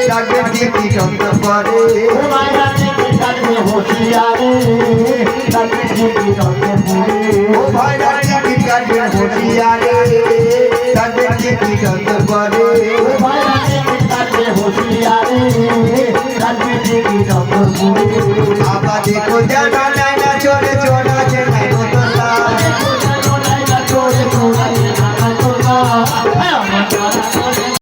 ডাকবে টিকি টক করে ও মায়া টিকি ডাকবে হুঁশিয়ারে ডাকবে টিকি টক করে ও ভাইরা টিকি কাটবে হুঁশিয়ারে ডাকবে টিকি টক করে ও মায়া টিকি ডাকবে হুঁশিয়ারে ডাকবে টিকি টক করে আবার দেখো জানা নাই না চলে চলে